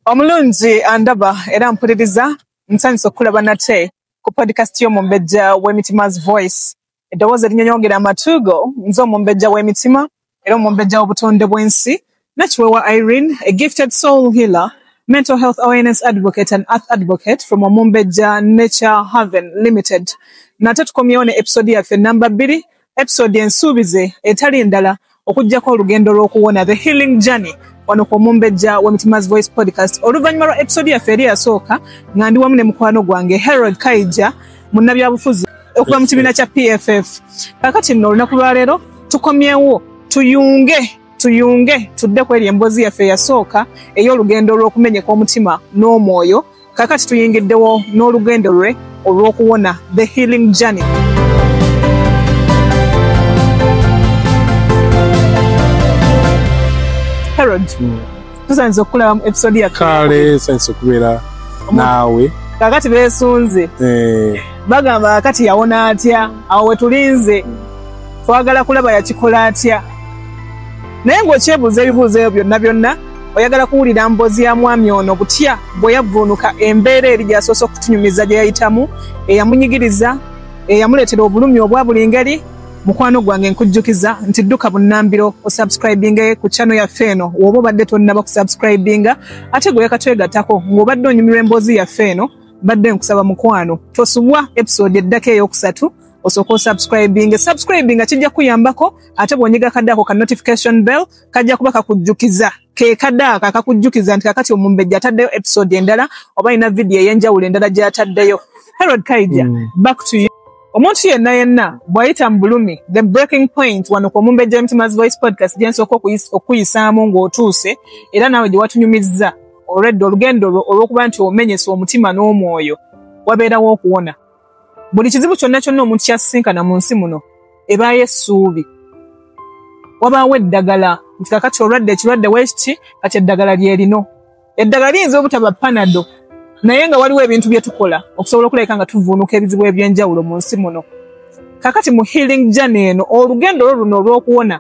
Omulungi andaba era mpuliriza nsanyusa okulaba nate ku podcast y'omumbejja w'emitima's voice. Eddoboozi erinnyonyongera amatugo nze omumbejja w'emitima era omumbejja w'obutonde bw'ensi Nakiwewa Irene, a gifted soul healer, mental health awareness advocate and earth advocate from Omumbejja Nature Haven Limited. Nate tukomyewo ne episode yaffe namba 2, episode ensuubize etali ndala okujjako olugendo lw'okuwona the healing journey wano ku Omumbejja w'emitima's voice podcast. Oluvannyuma lwa episode yaffe eri yasooka nga ndi wamu ne mukwano gwange Harold Kaija munnabyabufuzi okuva mu kibiina kya PFF. Kakati nno olunaku lwa leero tukomyewo tuyunge tudde ku eri emboozi yaffe yasooka ey'olugendo lw'okumenyeka omutima n'omwoyo. Kakati tuyingiddewo n'olugendo lwe olw'okuwona the healing journey. Harold, tusanze okulaba mu episode ya kale sanze okubeera naawe. Kakati beesunze. Bagamba kakati yawona atya, awo we tulinze twagala kulaba yakikola atya. Naye ng'okyebuuza ebibuuzo ebyo byonna oyagala kuwulira mboozi ya mwami ono butya bwe yavvuunuka embeera eri gy'asoose okutunyumiza gye yayitamu, eyamunyigiriza, eyamuleetera obulumi obwa buli ngeri. Mukwano gwange nkujjukiza nti dduka bunnambiro osubscribinge ku channel yaffe eno w'oba obadde tonnaba kusubscribinga, ate gwe yakatwegattako ng'obadde onyumirwa emboozi yaffe eno badde nkusaba mukwano tosubwa episode eddako ey'okusatu osooka osubscribinga. Subscribinga kijja kuyambako ate bw'onyiga kadde ako ka notification bell kajja kuba kakujjukiza ke kadde ako kakujjukiza nti kakati Omumbejja ataddeyo episode endala oba alina video ey'enjawulo endala gy'ataddeyo. Harold Kaija, back to you. Omuntu yenna bw'ayita mu bulumi the breaking point wano ku Omumbejja Mitima's Voice podcast gye nsooka okuyisaamu ng'otuuse era naawe gye watunyumizza olwedde olugendo olw'okuba nti omenyesa omutima n'omwoyo wabeerawo okuwona. Buli kizibu kyonna omuntu kyasisinkana mu nsi muno ebaayo essuubi. Wabaawo eddagala nti kakati olwadde ekirwadde weekiti kati eddagala lyerino. Eddagala liyinza obutaba panado naye nga waliwo ebintu bye tukola okusobola okulabika nga tuvuunuka ebizibu eby'enjawulo mu nsi muno. Kakati mu healing journey eno olugendo luno olw'okuwona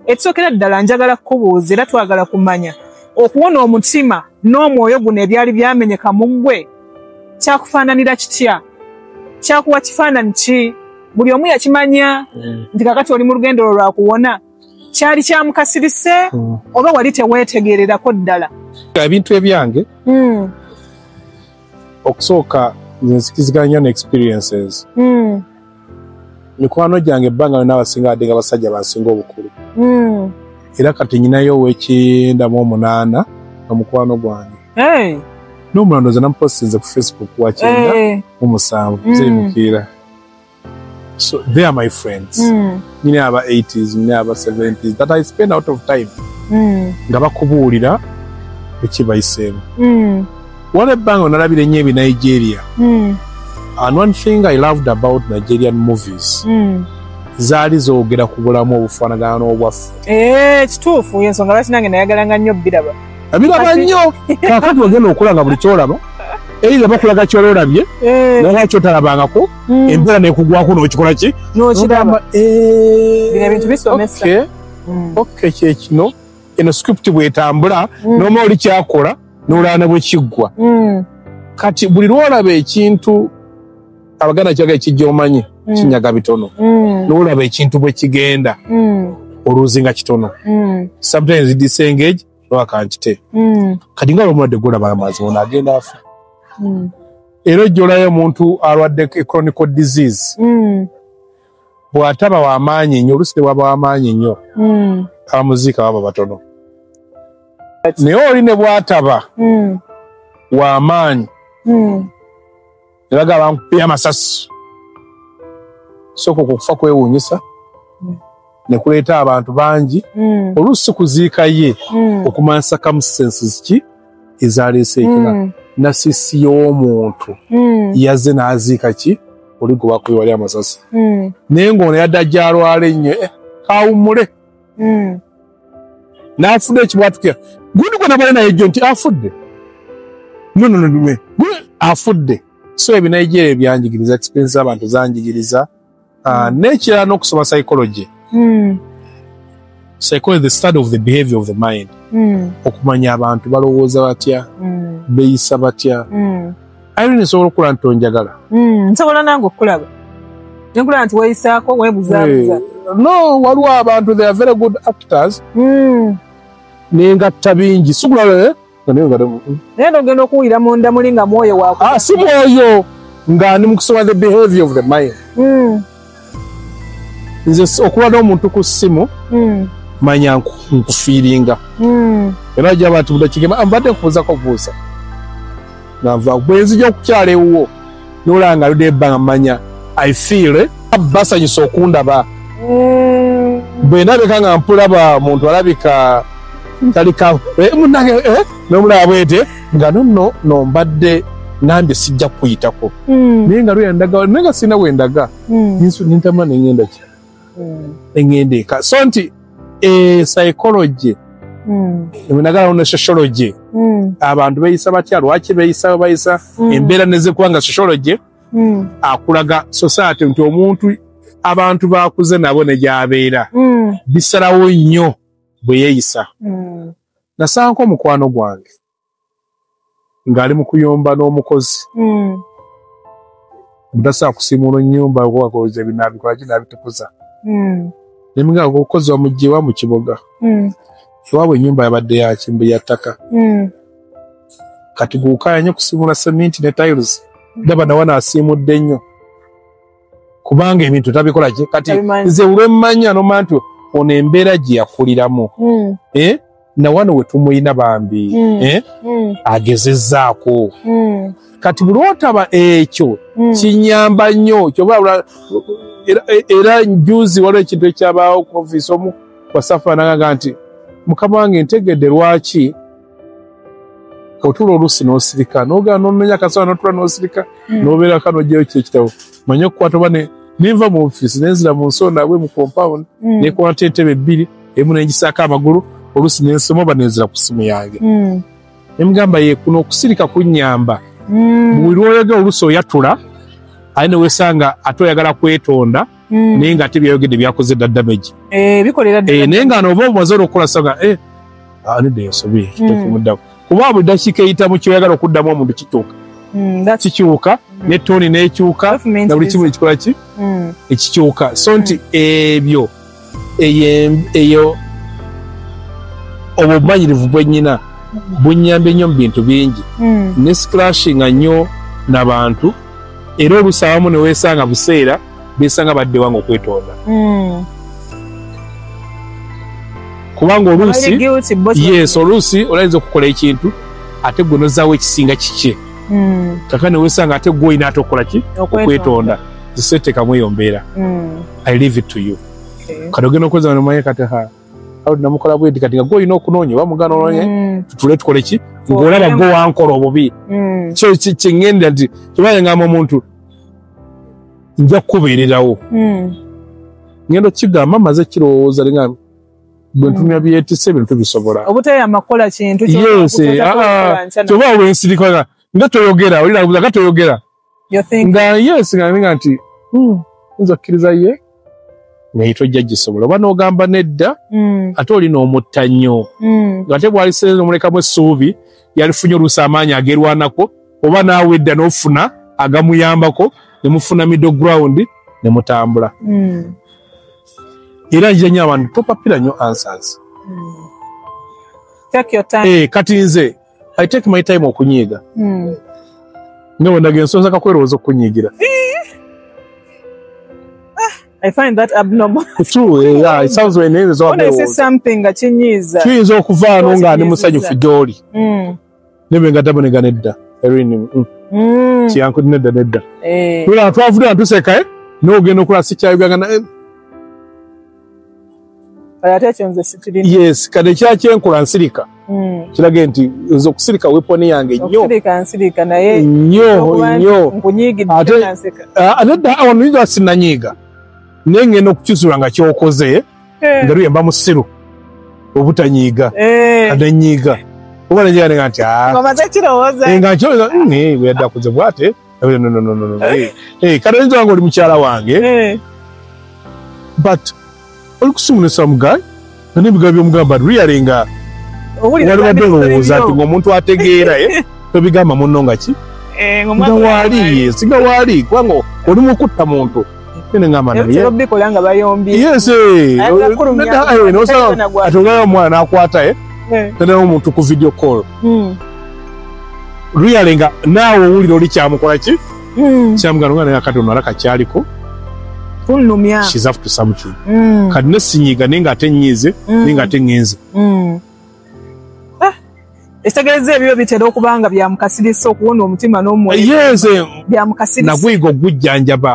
ekisookera ddala njagala kukubuuza era twagala kumanya okuwona omutima n'omwoyo guno ebyali byamenyeka mu ggwe kyakufaananira kitya? Kyakuwa kifaananyi ki? Buli omu yakimanya nti kakati oli mu lugendo lwo lwakuwona. Kyali kyamukasirise oba wali teweetegererako ddala? Ebintu ebyange okusooka nzikiziganya ne experiences. Mikwano gyange ebbanga lyonna abasinga badde nga basajja bansinga obukulu. Era kati nyinayo ow'ekyenda mu 8 nga mukwano gwange. N'omulandoza namupostinze ku Facebook wa 9 mu 7 zemukiira. So they are my friends. Nyina aba 80s, nyina aba 70s that I spend out of time nga bakubuulira ekibayiseemu. One ebbanga nalabira nnyo ebi Nigeria. And one thing I loved about Nigerian movies zaali zoogera ku bulamu obufaanagana n'obwaffe. Kituufu y'ensonga lwaki nange nayagalanga nnyo biraba. Biraba nnyo kaakati ogenda okulanga buli kyolaba era bakulaga kyolabye naye kyotalabangako embeera nekugwako n'okikola ki n'okiraba. Bino ebintu bisomesa. Okay, kyekino eno script bw'etambula n'oma oli kyakola n'olaba bwe kiggwa. Kati buli lwolaba ekintu Abaganda kyaga ekijja omanyi kinyaga bitono n'olaba ekintu bwe kigenda oluuzinga kitono. Sometimes disengage wakankite. Kati nga omulwadde golaba amazima n'agenda afa. Era ojjolayo omuntu alwadde chronic disease bw'ataba w'amaanyi nnyo oluusi ne bw'aba w'amaanyi nnyo abamuziika baba batono. Naye oli ne bw'ataba w'amaanyi ne bagamba bankupira amasasi sooka okufa kwewuunyisa ne kuleeta abantu bangi oluusi kuziika ye okumanya circumstances ki ezaleese ekira. Nasisi y'omuntu yazze n'aziika ki oli gwe bakubi wali amasasi naye ng'ono yadde ajja alwala ennyo kawummule n'afudde ekibwatukira gundi gwe nabale naye jjo nti afudde no afudde. So ebinaijeera ebyanjigiriza experience abantu zanjigiriza n'ekirala n'okusoma psychology. Psychology is the study of the behavior of the mind. okumanya abantu balowooza batya beeyisa batya Irene nsobola okukola nti onjagala nsobola nange okulaba nenkula nti weeyisaako weebuzaabuza no waliwo abantu they are very good actors nengatta bingi sikulaba naye nogenda okuwulira munda muli nga mwoyo waako si mwoyo nga ndi mu kusoma the behavior of the mind nze okuba n'omuntu ku ssimu manya nkufiiringa era jaba ati budakigema mbadde nkubuuzako buuza nava bwenzija okukyala ewuwo nolanga ludde ebbanga manya I feel basanyusa okundaba bwe ndabika nga mpulaba muntu alabika talika munange n'omulaba bwete nga nonno mbadde nambye sijja kuyitako naye nga lweyandaga naye nga sina wendaga nintama nengenda ki engenda eka so nti psychology nagala ne sociology abantu beeyisa batya lwaki bayisa embeera nezekuba nga sociology akulaga society nti omuntu abantu bakuze nabo ne gyabeera bisalawo nnyo bwe yeeyisa nasanko omukwano gwange ng'ali mu kuyomba n'omukozi mutasaa kusiimula ennyumba wakoze ebinaabikola kinabitukuza nemiga omukozi wamugyewa mu kibuga ewaabwe ennyumba yabadde yakimbe ya ttaka kati guukayanye kusiimula seminti ne tiles ndaba nawe naasiimudde nnyo kubanga ebintu tabikola ki kati nze olwemmanya nomanya nti ono embeera gye yakuliramu na wano we tumuyina bambi agezezzaako kati buli otaba ekyo kinyamba nnyo kyoba era njuzi waliwo ekintu ekyabaawo ku ofiisi omu wasafaanagaga nti mukama wange ntegedde lwaki otula oluusi n'osirika n'ogenda n'omenya akasawa n'otula n'osirika n'obeera kanogyeyo kyekitabo manye okukwata oba ninva mu ofiisi nenzira mu nsonda bwe mu compound nekwata entebe bbiri emu nengisaako amagulu oluusi nensoma oba nenzira ku simu yange nemugamba ye kuno okusirika kunnyamba buli lwoyogera oluusi oyatula aye ne weesanga ate oyagala kwetonda naye nga ate byayogedde byakoze dda damage naye nga noova omumaze olwokukola sanga anidde ensobi tekimuddamu kuba buli dakiika eyitamu kyoyagala okuddamu omuntu kikyuka netoni nekyuka na buli kimu ekikola ki ekikyuka so nti ebyo eyo obumanyirivu bwennyina bunnyambye nnyo mu bintu bingi ne sclashinga nnyo n'abantu era oluusi abamu ne weesanga buseera beesanga badde wange okwetonda kubanga oluusi yes oluusi olayinza okukola ekintu ate gwe nozaawo ekisinga kikye kaka ne weesanga ate gwe olina ate okukola ki okwetonda ziseetekamu eyo mbeera I leave it to you kati ogenda okweza nomanye kati awo namukola bwedi kati nga gwe olina okunoonya oba mugana olonye tutule tukole ki ng'olaba gwe wankola obubi kyo kyeŋŋenda nti kibanye ngamba omuntu nja kukubeererawo ngenda okigamba maze kirowooza linga bwe ntumya byetise ebintu bisobola obutayamba kukola kintu kyoba olwensirika nga toyogera olinabuza nga toyogera nga yes nga nti nza okkiriza ye naye tojja gisobola oba n'ogamba nedda ate olina omutta nnyo ng'ate bw'aliseeza omulekamu essuubi yalifunye oluusi amaanyi agerwanako oba naawe edda n'ofuna agamuyambako ne mufuna middle ground ne mutambula era njira nnyo abantu topapira nnyo answers kati nze I take my time okunyiiga nga wendaga ensonza kakwerowooza okunyiigira I find that abnormal. True, yeah, it sounds when it is all when I say something nga kinyiiza kiyinza okuvaano nga ndi musanyufu gy'oli nebe nga taboneka nedda erini kiyanku nedda tula twavudde ntuseka n'ogenda okola sikyayoganga yes kati ekyakyenkola nsirika kirage nti nze okusirika weaponi yange nnyo nedda awo nizo asinanyiiga naye ngenda okukyusula nga kyokoze nga luyemba musiru obutanyiiga adanyiiga oba nenjaganga nti nga nkyoza bweyadde akuze bwate kale nzanga oli mukyala wange but oli kusumulesa mugayi nga n'ebigambo by'omugamba really nga waliwo dolowooza nti ng'omuntu ategeera tobigamba munno nga ki nga waali singa waali kubanga oli mu kutta muntu ngamba naye bikola nga bayombye yes atongera omwana akwata tena omuntu ku video call really nga naawe owulira oli kyamukola ki kyamugano nga kati ono alaka kyaliko kunnumya she's after something kati nesinyiga nenga ate nnyize nenga ate ngenze ekitegeeza ebyo bitera okubanga byamukasirisa okuwona omutima n'omwoyo yes byamukasirisa nagwiga okugujjanjaba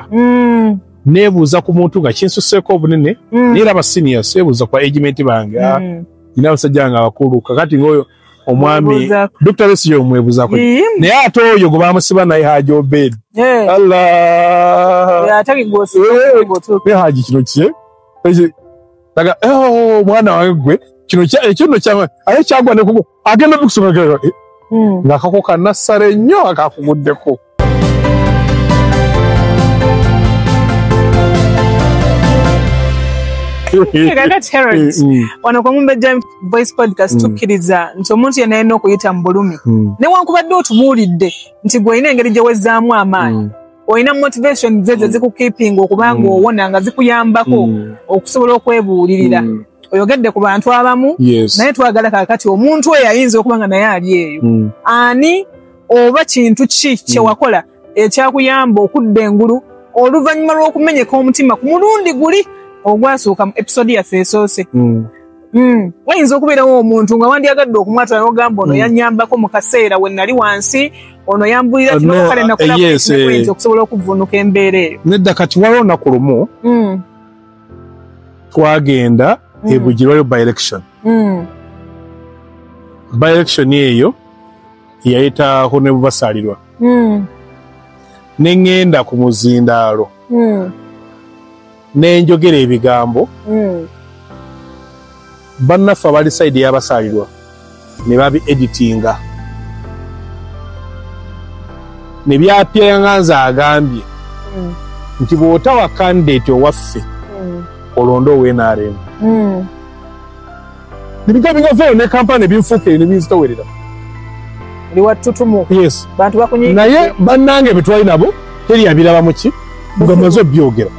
nebuuza ku muntu nga kinsuseeko obunene neera abasiniya sebuuza kwa agement bange nina abasajja nga abakulu kakati ngaoyo omwami Dr. Besigye omwebuuzaako naye ate oyo gwe bamusiba naye Haji Obed ne Haji kino kye daga omwana wange gwe kino kyano aye kyagwa nekugo agenda bikusoma ng'akako kanassale nnyo akakuguddeko wano kwa Mumbejja Voice Podcast tukkiriza nti omuntu yenna alina okuyita mu bulumi newankubadde otubuulidde nti gwe olina engeri gye wezzaamu amaanyi olina motivation zeze zikukeepinga okubanga owona nga zikuyambako okusobola okwebuulirira oyogedde ku bantu abamu naye twagala kaakati omuntu oyo ayinza okuba nga naye ali eyo ani oba kintu ki kyewakola ekyakuyamba okudda engulu oluvannyuma lw'okumenyeka omutima ku mulundi guli ogwasooka mu episode yaffe esoose wayinza okubeerawo omuntu nga wandyagadde okumwatala n'ogamba ono yannyambako mu kaseera we nali wansi ono yambulira kino kale nakulabayinza okusobola okuvunuka embeera eyo nedda kati waliwo olunaku lumu twagenda ebugirwayo by election by election eyo yayitaako ne bubasaalirwa neŋŋenda ku muzindaalo nenjogera ebigambo bannaffe abali sayidi y'abasaalirwa ne babi editinga ne byapyanga nze agambye nti bw'otawa kandidate owaffe olonde ow'NRM nebigambo bingavaayo ne kampani ebinfuukire ne binzitowerera oli wattutumu yes bantu bakunyiigidde naye bannange betwali nabo teri abirabamu ki nga maze obyogera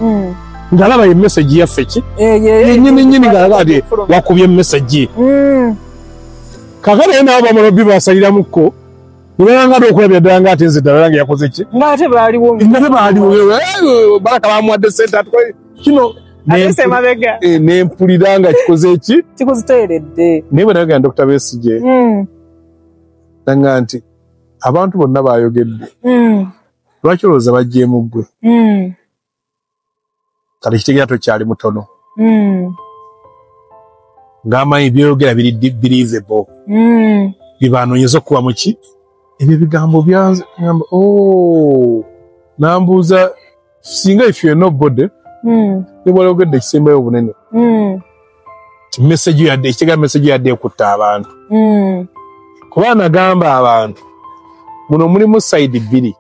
ng'alaba ye message yaffe ki yennyini ng'alaba ati wakubye message kakale ye nabo bamalobi basaliramuko ne balanga okulabira ddala ng'ate nze ddala nange yakoze ki ng'ate baaliwo baraka bamuwadde sente atukole kino nempulira nga kikoze ki kikuziteeredde naye bwe nayogera Dr. Besigye nanga nti abantu bonna bayogedde lwaki olowooza bajjeemu ggwe kale kitegeera tokyali mutono ng'amanyi byeyogera biri believable bibanoonyeza okuba mu ki ebyo bigambo byanze ngamba nambuuza singa if you're nobody ne bw'oyogedde ekisembayo obunene message yadde ekitegeera message yadde ekutta abantu kuba nagamba abantu muno mulimu sayidi bbiri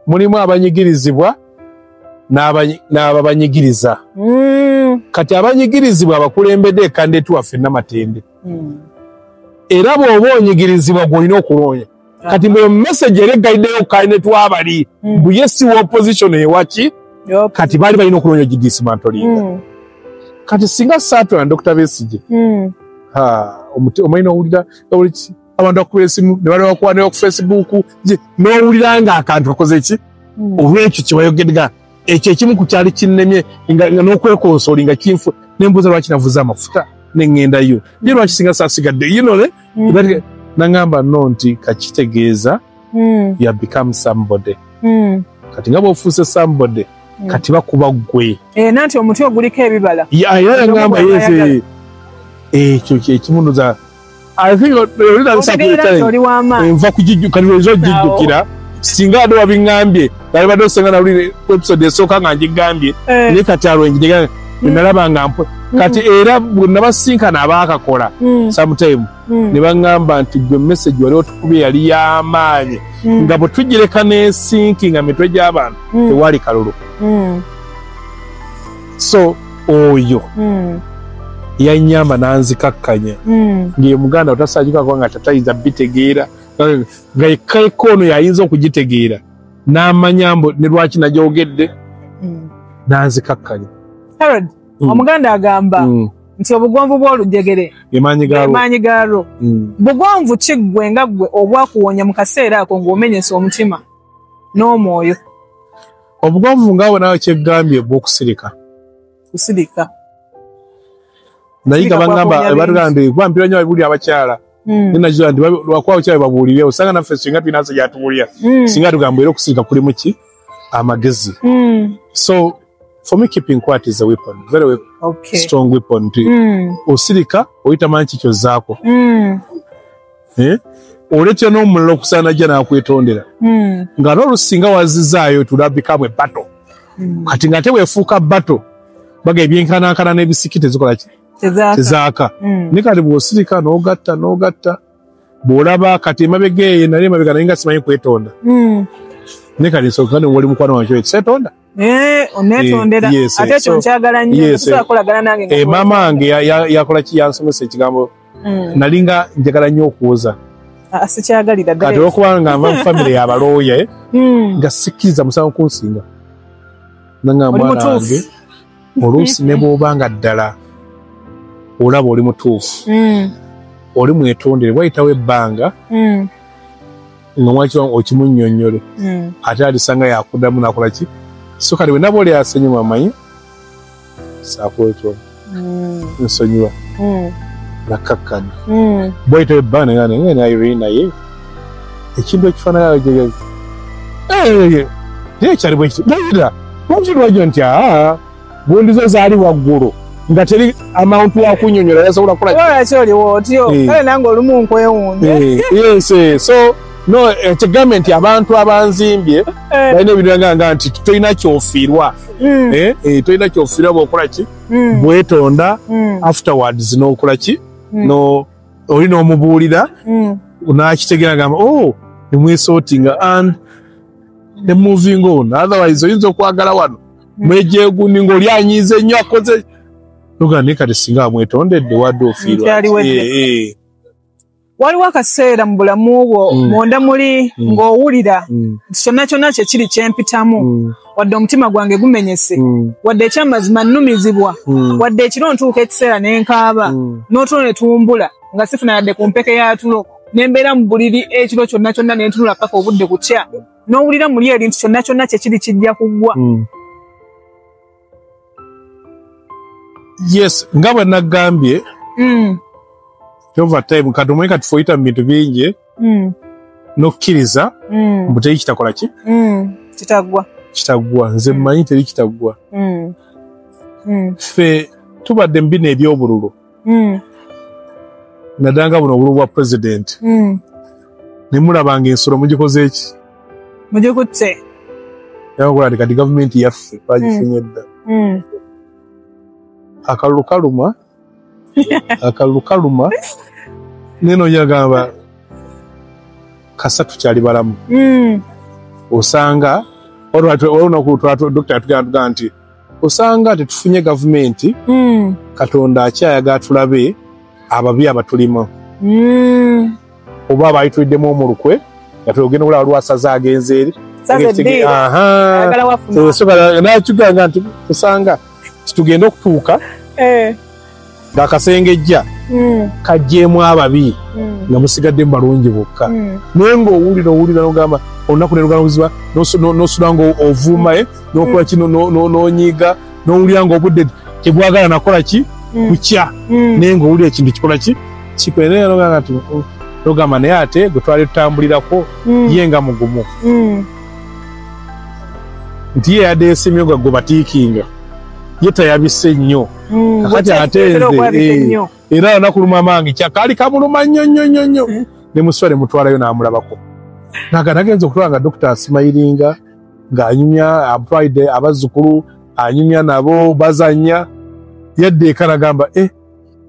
mulimu abanyigirizibwa n'abo banyigiriza kati abanyigirizibwa abakulembedde ekandidate waffe Namatende era bw'oba onyigirizibwa gw'olina okuloonya kati mwe message eri egayiddeyo kandidate w'abali buye si wa opposition ewaki kati baali balina okuloonya gidismantolinga kati singa saatula Dr. Besigye omanyina owulira abantu bakuba esimu ne bali bakwaneyo ku Facebook n'owulira nga akantu kakoze ki olwekyo kyebayogedde ekyo ekimu ku kyali kinnemye nga n'okwekonsooli nga kinfu nembuuza lwaki navuze amafuta neŋŋendayo ye lwaki singa saasigadde naŋŋamba no nti kakitegeeza you have become somebody kati nga bw'ofuuse somebody kati bakuba ggwe nanti omuti oguliko ebibala era yaŋŋamba yese ekyo kyekimunuza nva kukijjukira ojijjukira singa ade wabiŋŋambye nali badde osenga nawulire episode esooka nga ngigambye naye kati alwenjinega nalaba nga kati era bwe nabasinkana abaakakola sometime ne baŋŋamba nti gwe message wali otukubye yali y'amaanyi nga bwe tugireka n'ensinki nga mitwe gy'abantu tewali kalulu so oyo yanyamba nanzikakkanya ngiye muganda otasajika kwanga tatayiza bitegeera nga ekaikono yayinza okugitegeera n'amanyambo ne lwaki najogedde nanzikakkanya. Harold, omuganda agamba nti obugonvu bw'olujegere emanyi gaalo. Bugonvu kiggwe nga ggwe obwakuwonya mu kaseera ako ng'omenyesa omutima n'omwoyo? Obugonvu ngaawe nawe kyeggambye bw'okusirika. Kusirika nayiga bangamba batugamba gwampira nnyo abuli abakyala ninagira nti lwakuba abakyala babuulire osanga naffe singa tulina nsi gyatubuulira singa tugamba era okusirika kuli mu ki amagezi. So for me keeping quiet is a weapon, very strong weapon. Osirika oyita manyi kikyozzaako oletya n'omuliro okusaana gya n'akwetondera nga n'olusinga wazizaayo tulabikamu ebbato kati nga teweefuuka bbato baga ebyenkanankana n'ebisiki tezikola ki tezaaka ne kati bw'osirika n'ogatta bw'olaba kati emabega eyo nali emabega naye nga simanyi kwetonda ne kati nsooka ne wali mukwano wange ekyetonda onetondera ate ekyo nkyagala nnyo tusakolagana nange maama wange yakola ki yansomesa ekigambo nali nga njagala nnyo okuwoza sikyagalira ddala kati olwokuba nga nva mu famire y'abalooya nga sikkiriza musango kunsinga nanga mwana wange oluusi ne bw'obanga ddala olaba oli mutuufu oli mwetondere wayitawo ebbanga nga mwaki okimunnyonnyole ate alisanga yakuddamu nakola ki so kati bwe naba oli asenyiwa amanyi saakwetonda nsonyiwa nakkakkana bwayitawo ebbanga naye ekintu ekifaananayo naye kyali bwekiti dayira lwakirwajo nti bundizo zaali waggulu nga teri amantu wakunnyonnyola yasobola kukolaki oliwo otyo kale nange olumu nkwewunze so no ekigambe nti abantu abanzimbye balina ebiranga nti tolina kyofiirwa tolina kyofiirwa bw'okola ki bwetonda afterwards n'okola ki oli n'omubuulira n'akitegeera gamba nemwesortinga and ne moving on otherwise oyinza okwagala wano mwejegundi ng'oli anyiize nnyo akoze noga naye kati singa amwetondedde wadde ofiirwa waliwo akaseera mu bulamu bwo munda muli ng'owulira nti kyonna kyonna kyekiri kyempitamu wadde omutima gwange gumenyese wadde ekyamazima nnumizibwa wadde ekiro ntuuka ekiseera n'enkaaba n'otulo ne tumbula nga sifuna yadde ku mpeke ya tulo nembeera mu buliri ekiro kyonna kyonna ne ntunula paka obudde kukya n'owulira muli eri nti kyonna kyonna kyekiri kijja kuggwa. Yes, nga bwe naggambye over time kati omanye kati foyita mu bintu bingi n'okkiriza mbu teri kitakola ki kitaggwa nze mmanyi teri kitaggwa ffe tubadde mu bino eby'obululu naddanga buno obululu bwa pulezidenti ne mulabanga ensolo mugikoze eki mugikutte yakola nti kati gavumenti yaffe bagifunye dda akalulu kaluma neno yagamba kasatu kyali balamu osanga dokita yatugamba nti osanga tetufunye gavumenti katonda akyayaga tulabe ababi abatulimu oba abayituliddemu omulukwe yatugenda okulaba lwasaza agenze eri nakigamba nti osanga titugenda okutuuka ng'akasengejja kajjeemu ababi nga musigaddemu balungi bokka naye ng'owulira n'ogamba olunaku nerugabuziba n'osula ng'ovuuma n'okola ki n'onyiiga n'owulira ng'obudde tebwagala nakola ki kukya naye ng'owulira ekintu kikola ki kikwene n'ogamba nti n'ogamba naye ate gwe twali tutambulirako ye nga mugumu nti ye yadde yesimye nga gwe batiikinga ye tayabise nnyo kakati ate nze era nakuluma mangi kyakaali kamuluma nnyo ne muswale mutwalayo n'amulabako nagenza okutwala nga dokita asimayiringa ng'anyumya amutwalidde abazzukulu anyumya nabo bazanya yadde eka nagamba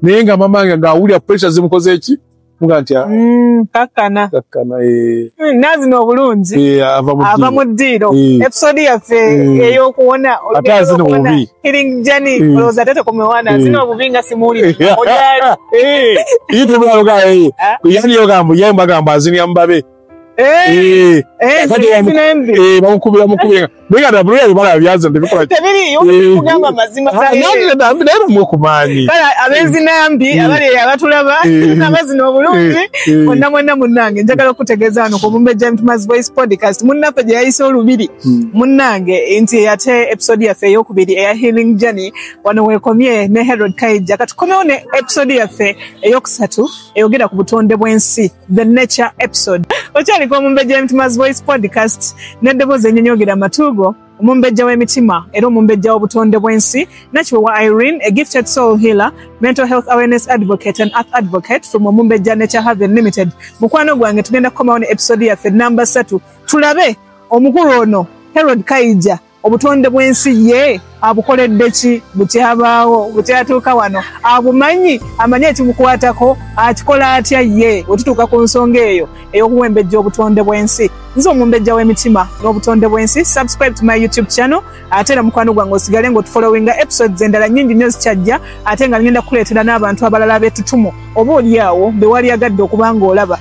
naye nga mamange ng'awulira pressure zimukoze eki Mugatya. Kakana. Nazi no bulungi. Ava mu ddiiro. Episode yaffe ey'okuwona. Ate azino bubi. Healing journey. Olowooza tete kumewana. Zino bubi nga simuuli. Yitu mulaluka yani yogambo yemba gamba azinya mbabe. Bamukubira mukubira. Bega da buluya bibala byaza ndibikola. Tebiri yo kugamba mazima kale. Naye mukumanyi. Kala abenzinambi abali abatulaba n'abazino obulungi mwenna munnange njagala okutegeeza ano ku Mumbe Gentleman's Voice podcast munnaffe gye yayise olubiri munnange nti yate episode yaffe ey'okubiri eya Healing Journey wano weekomye ne Herod Kaija katukomewo ne episode yaffe ey'okusatu eyogera ku butonde bw'ensi the nature episode okyaliko Mumbe Gentleman's Voice podcast n'eddoboozi ennyonyogira amatuugo omumbejja w'emitima era omumbejja w'obutonde bw'ensi Nakiwewa Irene, a gifted soul healer, mental health awareness advocate and earth advocate from Omumbejja Nature Haven Limited. Mukwano gwange tugenda kukomawo ne episode yaffe namba 3 tulabe omukulu ono Herod Kaija obutonde bw'ensi ye abukoledde ki bukyabaawo bukyatuuka wano abumanyi amanyi ekimukwatako akikola atya ye wetutuuka ku nsonga eyo ey'okuwembejja obutonde bw'ensi nze omumbejja w'emitima n'obutonde bw'ensi subscribe to my YouTube channel ate era mukwano gwange osigale ng'otufollowinga episodes endala nnyingi nnyo zikyajja ate nga ngenda kukuleetera n'abantu abalala b'ettutumu oba oli awo be wali agadde okuba ng'olaba